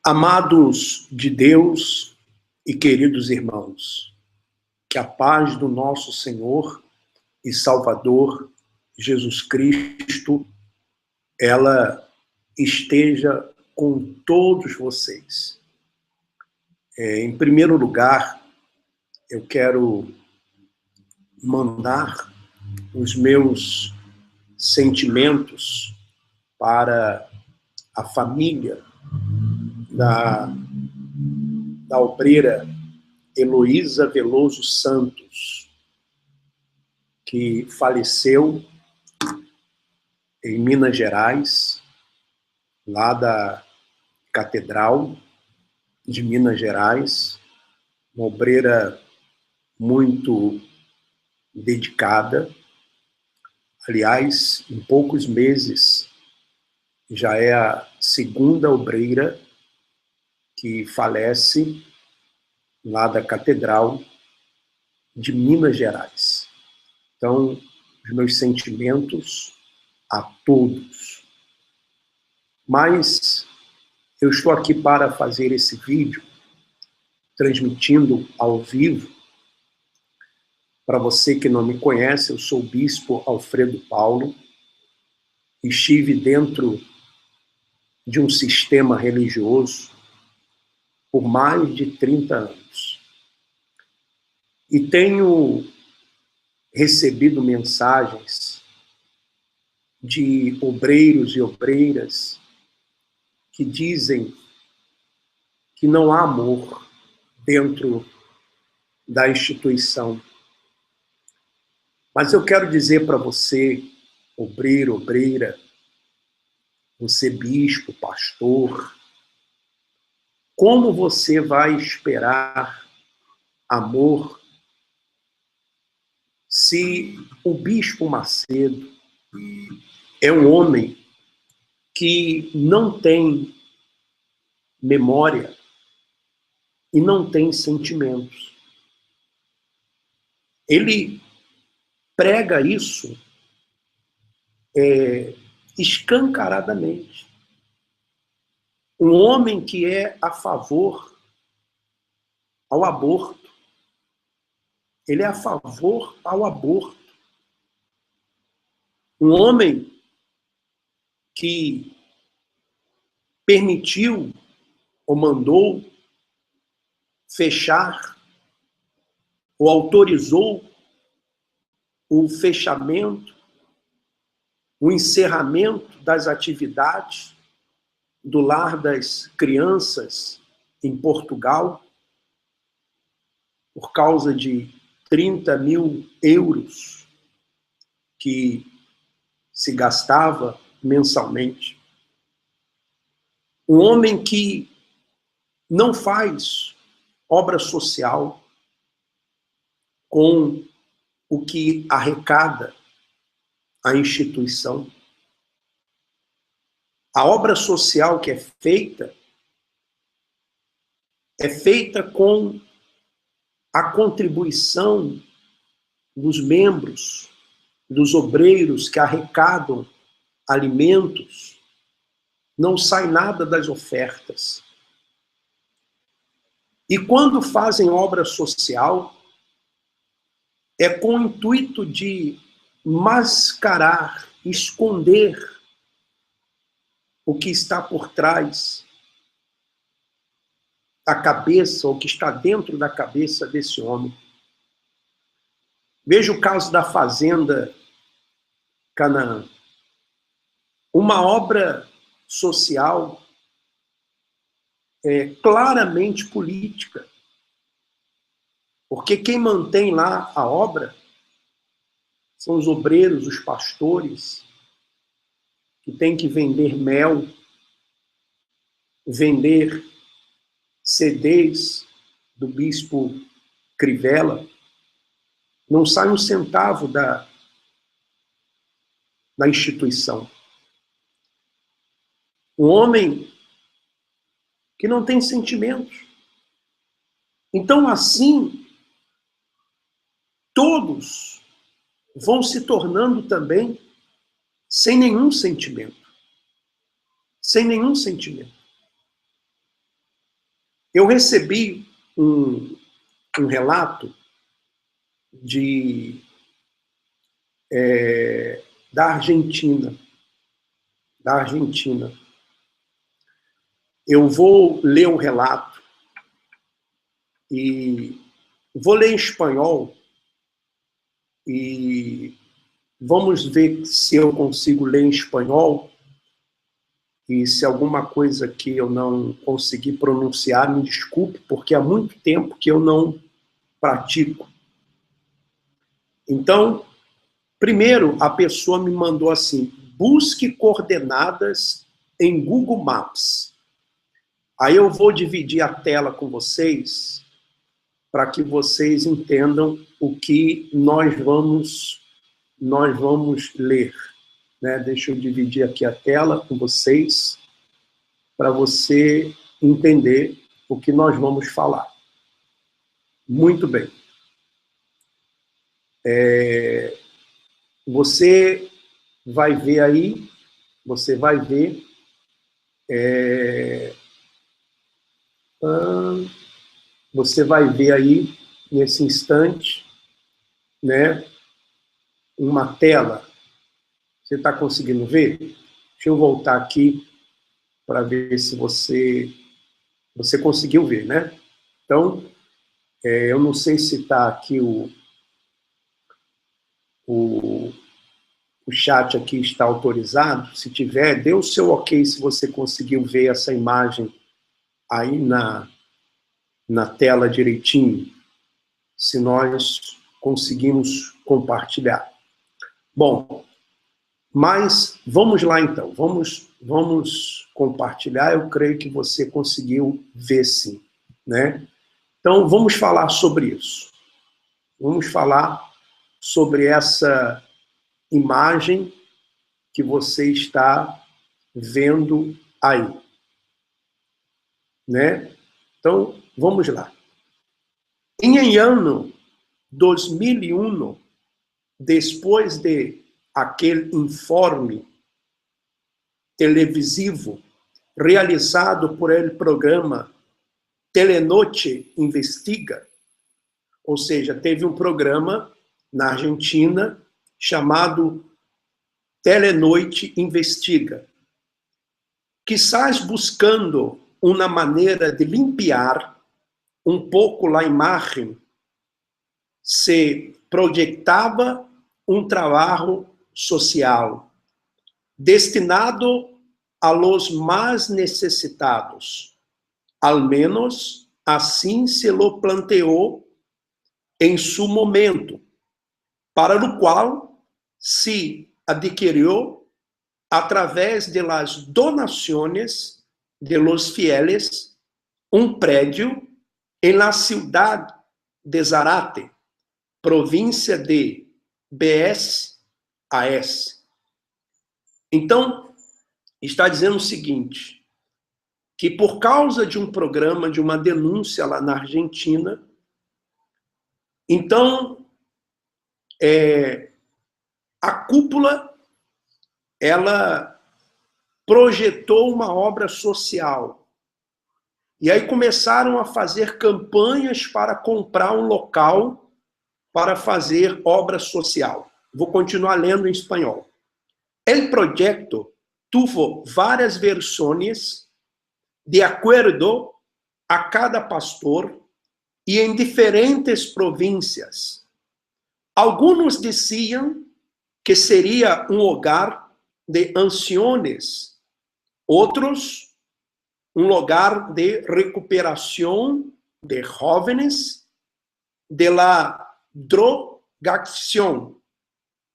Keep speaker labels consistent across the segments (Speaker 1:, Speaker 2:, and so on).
Speaker 1: Amados de Deus e queridos irmãos, que a paz do nosso Senhor e Salvador Jesus Cristo, ela esteja com todos vocês. Em primeiro lugar, eu quero mandar os meus sentimentos para a família da obreira Heloísa Veloso Santos, que faleceu em Minas Gerais, lá da Catedral de Minas Gerais, uma obreira muito dedicada. Aliás, em poucos meses, já é a segunda obreira que falece lá da Catedral de Minas Gerais. Então, os meus sentimentos a todos. Mas eu estou aqui para fazer esse vídeo, transmitindo ao vivo. Para você que não me conhece, eu sou o Bispo Alfredo Paulo. Estive dentro de um sistema religioso por mais de 30 anos. E tenho recebido mensagens de obreiros e obreiras que dizem que não há amor dentro da instituição. Mas eu quero dizer para você, obreiro, obreira, você bispo, pastor, como você vai esperar amor se o Bispo Macedo é um homem que não tem memória e não tem sentimentos? Ele prega isso escancaradamente. Um homem que é a favor ao aborto. Ele é a favor ao aborto. Um homem que permitiu ou mandou fechar ou autorizou o fechamento, o encerramento das atividades do Lar das Crianças em Portugal, por causa de 30 mil euros que se gastava mensalmente. Um homem que não faz obra social com o que arrecada a instituição. A obra social que é feita com a contribuição dos membros, dos obreiros que arrecadam alimentos. Não sai nada das ofertas. E quando fazem obra social, é com o intuito de mascarar, esconder o que está por trás da cabeça, ou que está dentro da cabeça desse homem. Veja o caso da Fazenda Canaã. Uma obra social claramente política. Porque quem mantém lá a obra são os obreiros, os pastores, que têm que vender mel, vender CDs do bispo Crivella. Não sai um centavo da instituição. Um homem que não tem sentimentos. Então, assim, todos vão se tornando também sem nenhum sentimento. Sem nenhum sentimento. Eu recebi um relato da Argentina. Eu vou ler o relato e vou ler em espanhol e vamos ver se eu consigo ler em espanhol e se alguma coisa que eu não consegui pronunciar, me desculpe, porque há muito tempo que eu não pratico. Então, primeiro, a pessoa me mandou assim: busque coordenadas em Google Maps. Aí eu vou dividir a tela com vocês para que vocês entendam o que nós vamos ler. Né? Deixa eu dividir aqui a tela com vocês para você entender o que nós vamos falar. Muito bem. Você vai ver aí, você vai ver aí, nesse instante, né, uma tela. Você está conseguindo ver? Deixa eu voltar aqui para ver se você conseguiu ver, né? Então, eu não sei se está aqui o chat aqui está autorizado. Se tiver, dê o seu ok se você conseguiu ver essa imagem aí na tela direitinho, se nós conseguimos compartilhar. Bom, mas vamos lá então, vamos compartilhar. Eu creio que você conseguiu ver sim, né? Então vamos falar sobre isso. Vamos falar sobre essa imagem que você está vendo aí, né? Então vamos lá. Em ano 2001, depois de aquele informe televisivo realizado por el programa Telenoche Investiga, ou seja, teve um programa na Argentina chamado Telenoite Investiga, quizás buscando uma maneira de limpiar um pouco a imagem, se projetava um trabalho social destinado a los mais necessitados. Al menos assim se lo planteou em su momento, para o qual se adquiriu através de las donaciones de los fieles um prédio em la ciudad de Zárate, província de BSAS. Então, está dizendo o seguinte, que por causa de um programa, de uma denúncia lá na Argentina, então, a cúpula, ela projetou uma obra social. E aí começaram a fazer campanhas para comprar um local para fazer obra social. Vou continuar lendo em espanhol. El proyecto tuvo várias versões de acordo a cada pastor e em diferentes províncias. Alguns diziam que seria um lugar de anciões, outros um lugar de recuperação de jovens de la drogação.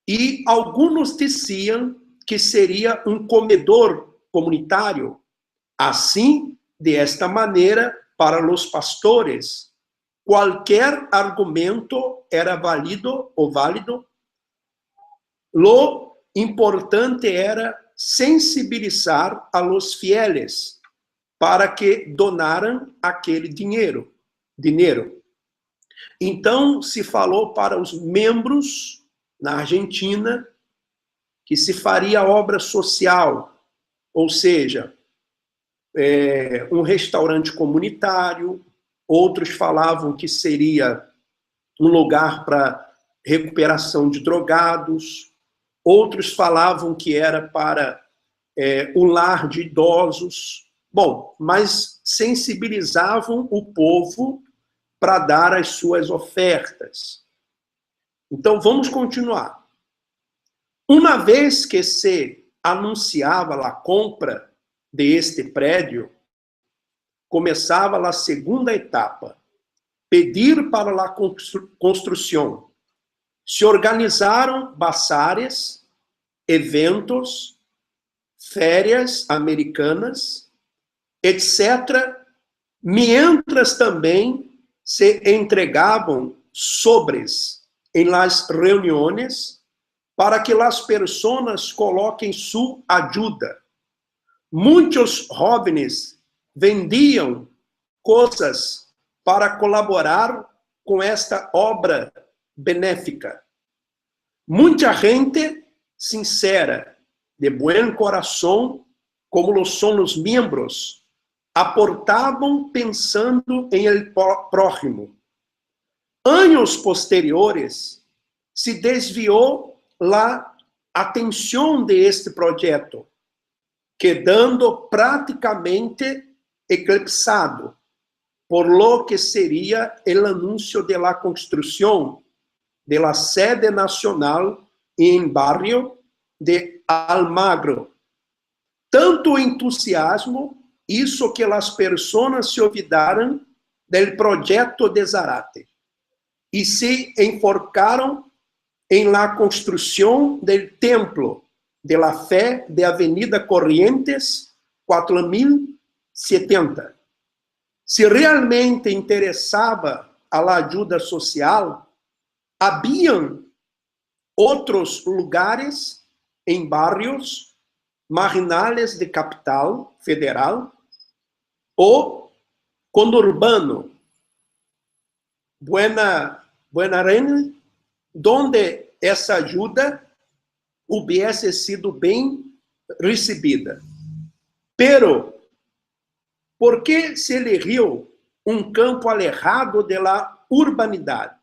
Speaker 1: E alguns diziam que seria um comedor comunitário. Assim, de esta maneira, para os pastores, qualquer argumento era válido ou válido. Lo importante era sensibilizar a los fieles para que donaram aquele dinheiro. Então, se falou para os membros na Argentina que se faria obra social, ou seja, um restaurante comunitário, outros falavam que seria um lugar para recuperação de drogados, outros falavam que era para um lar de idosos. Bom, mas sensibilizavam o povo para dar as suas ofertas. Então, vamos continuar. Uma vez que se anunciava a compra deste prédio, começava a segunda etapa, pedir para a construção. Se organizaram bazares, eventos, férias americanas, etc., mientras também se entregavam sobres em las reuniões para que as pessoas coloquem sua ajuda. Muitos jovens vendiam coisas para colaborar com esta obra benéfica. Muita gente sincera, de bom coração, como são os membros, aportavam pensando em el prójimo. Anos posteriores, se desviou a atenção de este projeto, quedando praticamente eclipsado por lo que seria o anúncio de la construção de la sede nacional em barrio de Almagro. Tanto entusiasmo hizo que as pessoas se olvidaram do projeto de Zárate e se enfocaram em la construção do templo de la Fé de Avenida Corrientes 4070. Se realmente interessava a ajuda social, haviam outros lugares em barrios marginales de capital federal ou conurbano, Buenarene, donde essa ajuda hubiese sido bem recebida. Pero, ¿por que se eligiu um campo alejado de la urbanidade,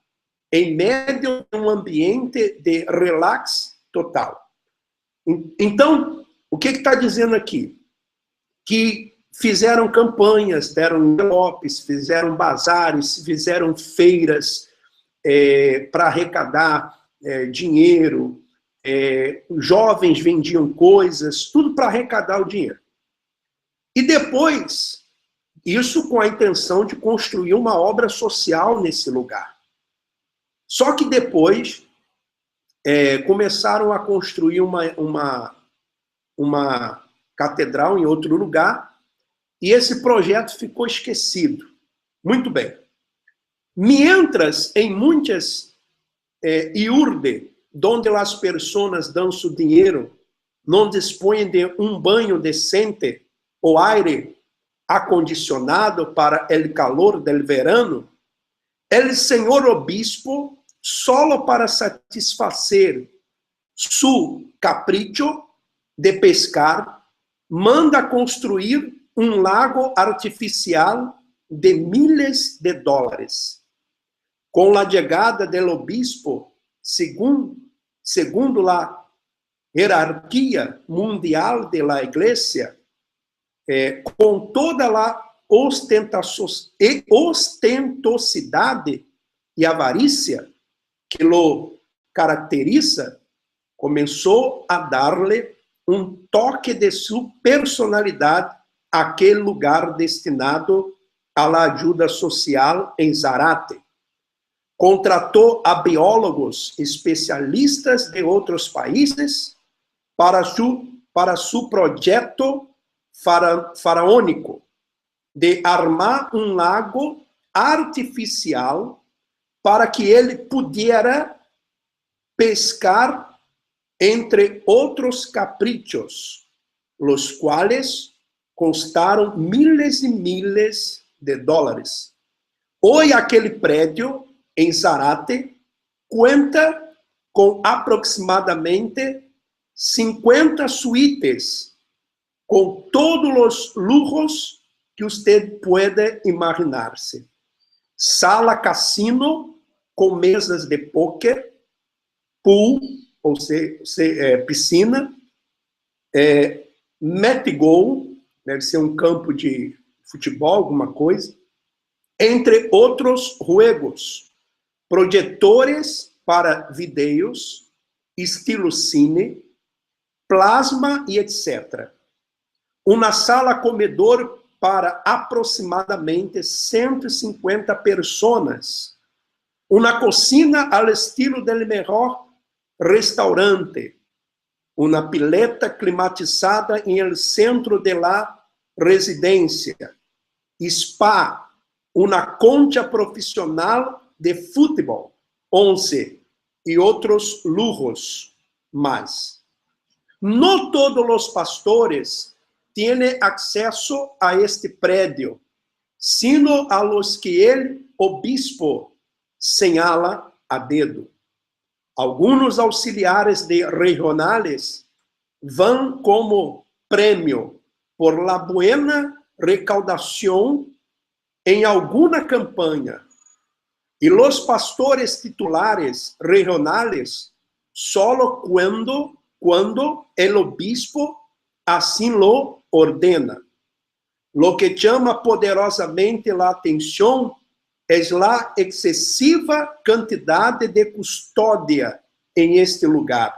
Speaker 1: em meio de um ambiente de relax total? Então, o que está dizendo aqui? Que fizeram campanhas, deram envelopes, fizeram bazares, fizeram feiras para arrecadar dinheiro, jovens vendiam coisas, tudo para arrecadar o dinheiro. E depois, isso com a intenção de construir uma obra social nesse lugar. Só que depois, começaram a construir uma catedral em outro lugar, e esse projeto ficou esquecido. Muito bem. Mientras, em muitas iurde, onde as pessoas dão seu dinheiro, não dispõem de um banho decente ou aire acondicionado para o calor do verano, o senhor obispo, solo para satisfazer su capricho de pescar, manda construir um lago artificial de miles de dólares. Com a chegada do obispo, segundo a hierarquia mundial de la igreja, com toda a ostentosidade e avarícia que lo caracteriza, começou a dar-lhe um toque de sua personalidade àquele lugar destinado à ajuda social em Zárate. Contratou a biólogos especialistas de outros países para seu projeto faraônico de armar um lago artificial para que ele pudesse pescar, entre outros caprichos, os quais custaram miles e miles de dólares. Hoje, aquele prédio em Zárate conta com aproximadamente 50 suítes com todos os lujos que você pode imaginar-se. Sala casino com mesas de póquer, pool, ou seja, piscina, Met-Go, deve ser um campo de futebol, alguma coisa, entre outros juegos, projetores para vídeos, estilo cine, plasma e etc. Uma sala comedor para aproximadamente 150 pessoas. Uma cocina ao estilo del mejor restaurante. Uma pileta climatizada em el centro de la residência. Spa. Uma concha profissional de futebol. 11. E outros lujos mais. No todos os pastores tiene acceso a este prédio, sino a los que el obispo señala a dedo. Algunos auxiliares de regionales van como premio por la buena recaudación en alguna campaña. Y los pastores titulares regionales solo cuando el obispo assim lo ordena. Lo que chama poderosamente la atenção é a excessiva quantidade de custódia em este lugar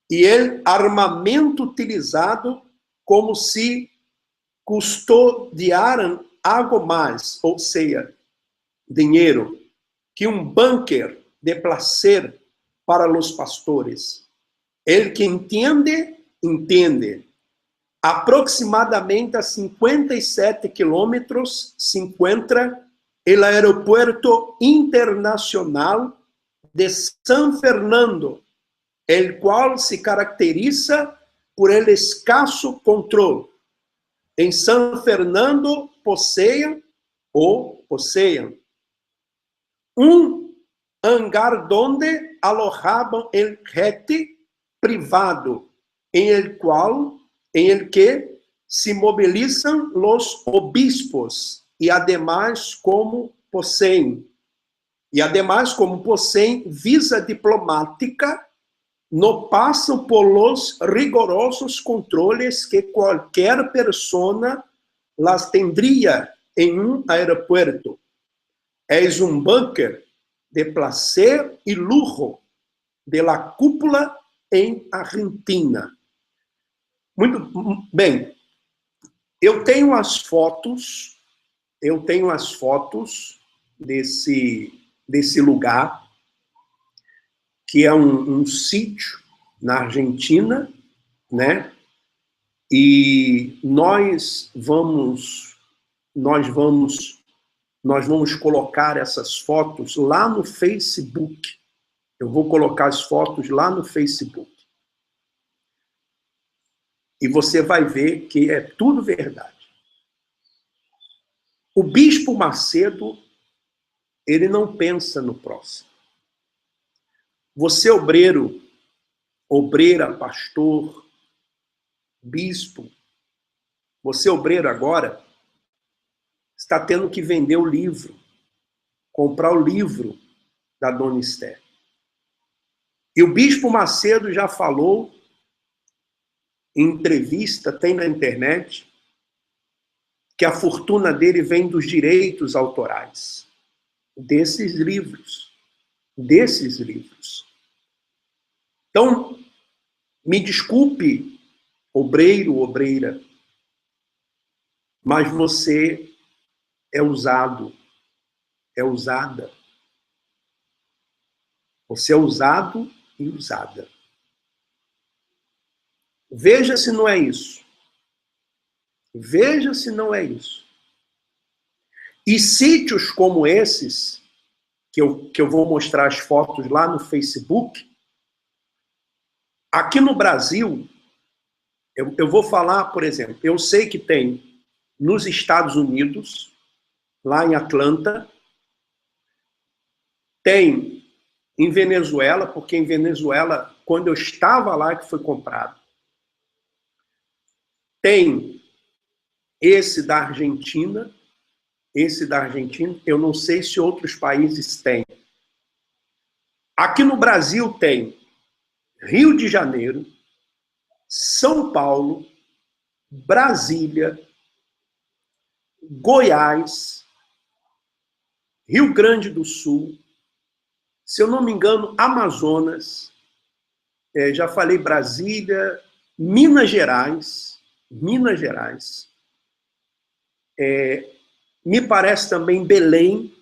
Speaker 1: e o armamento utilizado como se custodiaram algo mais, ou seja, dinheiro, que um bunker de placer para os pastores. El que entende, entende. Aproximadamente a 57 quilômetros se encontra o Aeroporto Internacional de San Fernando, el qual se caracteriza por el escasso controle. Em San Fernando possuem um hangar donde alojavam el jet privado, em el que se mobilizam os obispos e ademais como possuem visa diplomática, não passam por los rigorosos controles que qualquer pessoa las tendría em um aeropuerto. És um bunker de placer e lujo de la cúpula em Argentina. Muito bem. Eu tenho as fotos desse lugar, que é um sítio na Argentina, né? E nós vamos colocar essas fotos lá no Facebook. Eu vou colocar as fotos lá no Facebook. E você vai ver que é tudo verdade. O Bispo Macedo, ele não pensa no próximo. Você, obreiro, obreira, pastor, bispo, você, obreiro, agora, está tendo que vender o livro, comprar o livro da Dona Esther. E o Bispo Macedo já falou em entrevista, tem na internet, que a fortuna dele vem dos direitos autorais desses livros. Então, me desculpe, obreiro, obreira, mas você é usado, é usada. Você é usado e usada. Veja se não é isso. Veja se não é isso. E sítios como esses, que eu vou mostrar as fotos lá no Facebook, aqui no Brasil, eu vou falar, por exemplo, eu sei que tem nos Estados Unidos, lá em Atlanta, tem em Venezuela, porque em Venezuela, quando eu estava lá, que foi comprado. Tem esse da Argentina, eu não sei se outros países têm. Aqui no Brasil tem Rio de Janeiro, São Paulo, Brasília, Goiás, Rio Grande do Sul, se eu não me engano, Amazonas, já falei Brasília, Minas Gerais, me parece também Belém.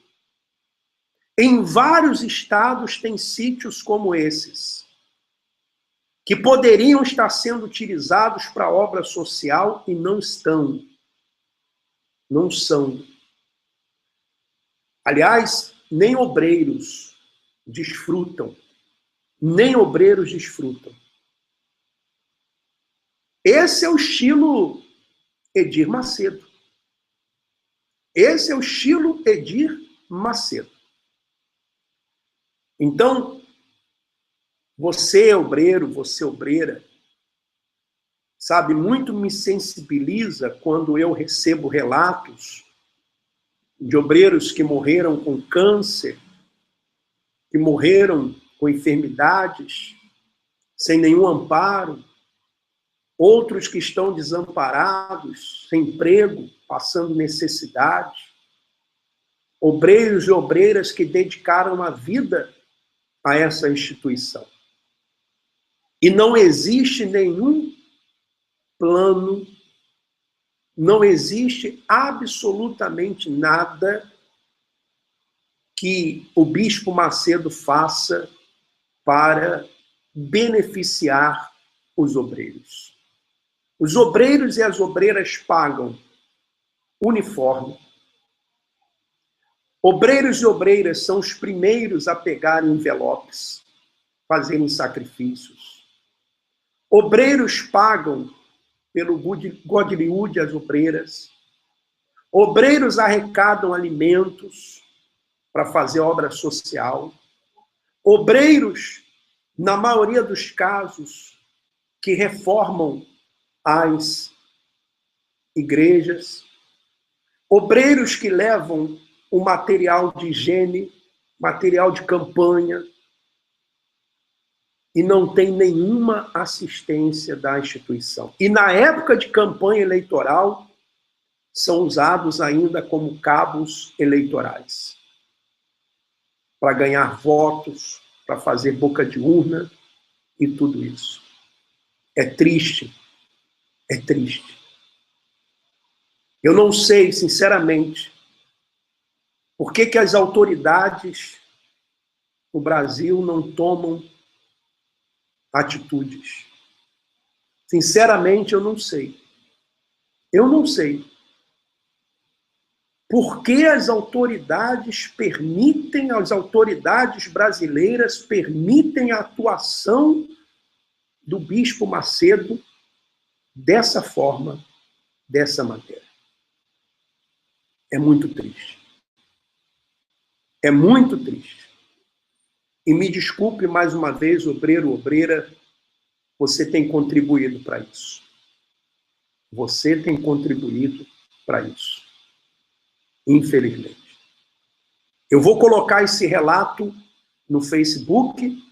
Speaker 1: Em vários estados tem sítios como esses, que poderiam estar sendo utilizados para obra social e não estão. Não são. Aliás, nem obreiros desfrutam. Nem obreiros desfrutam. Esse é o estilo Edir Macedo. Esse é o estilo Edir Macedo. Então, você, obreiro, você, obreira, sabe, muito me sensibiliza quando eu recebo relatos de obreiros que morreram com câncer, que morreram com enfermidades, sem nenhum amparo, outros que estão desamparados, sem emprego, passando necessidade, obreiros e obreiras que dedicaram a vida a essa instituição. E não existe nenhum plano, não existe absolutamente nada que o Bispo Macedo faça para beneficiar os obreiros. Os obreiros e as obreiras pagam uniforme. Obreiros e obreiras são os primeiros a pegarem envelopes, fazerem sacrifícios. Obreiros pagam pelo Godliud as obreiras. Obreiros arrecadam alimentos para fazer obra social. Obreiros, na maioria dos casos, que reformam as igrejas. Obreiros que levam o material de higiene, material de campanha, e não tem nenhuma assistência da instituição. E na época de campanha eleitoral, são usados ainda como cabos eleitorais, para ganhar votos, para fazer boca de urna e tudo isso. É triste, é triste. Eu não sei, sinceramente, por que as autoridades no Brasil não tomam atitudes. Sinceramente, eu não sei. Eu não sei. Por que as autoridades permitem, as autoridades brasileiras permitem a atuação do Bispo Macedo dessa forma, dessa maneira? É muito triste. É muito triste. E me desculpe mais uma vez, obreiro, obreira, você tem contribuído para isso. Você tem contribuído para isso. Infelizmente. Eu vou colocar esse relato no Facebook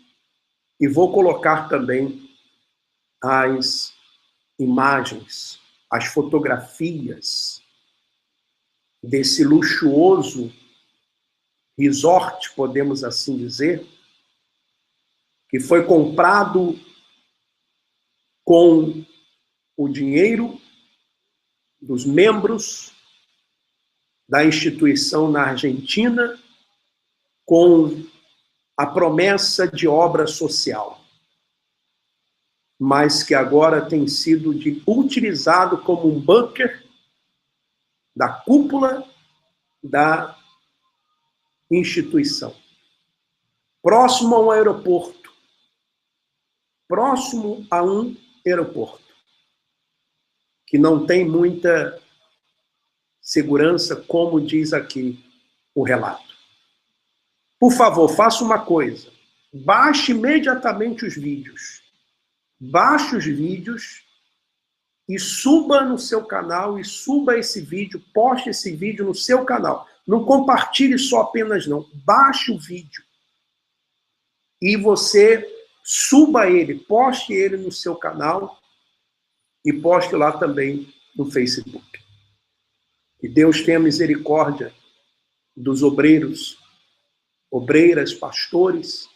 Speaker 1: e vou colocar também as imagens, as fotografias desse luxuoso resort, podemos assim dizer, que foi comprado com o dinheiro dos membros da instituição na Argentina, com a promessa de obra social, mas que agora tem sido utilizado como um bunker da cúpula da instituição. Próximo a um aeroporto. Próximo a um aeroporto. Que não tem muita segurança, como diz aqui o relato. Por favor, faça uma coisa. Baixe imediatamente os vídeos. Baixe os vídeos e suba no seu canal, e suba esse vídeo, poste esse vídeo no seu canal. Não compartilhe só apenas não, baixe o vídeo. E você suba ele, poste ele no seu canal e poste lá também no Facebook. Que Deus tenha misericórdia dos obreiros, obreiras, pastores,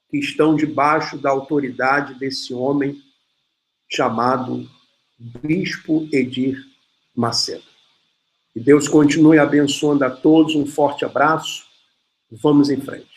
Speaker 1: que estão debaixo da autoridade desse homem chamado Bispo Edir Macedo. Que Deus continue abençoando a todos, um forte abraço, vamos em frente.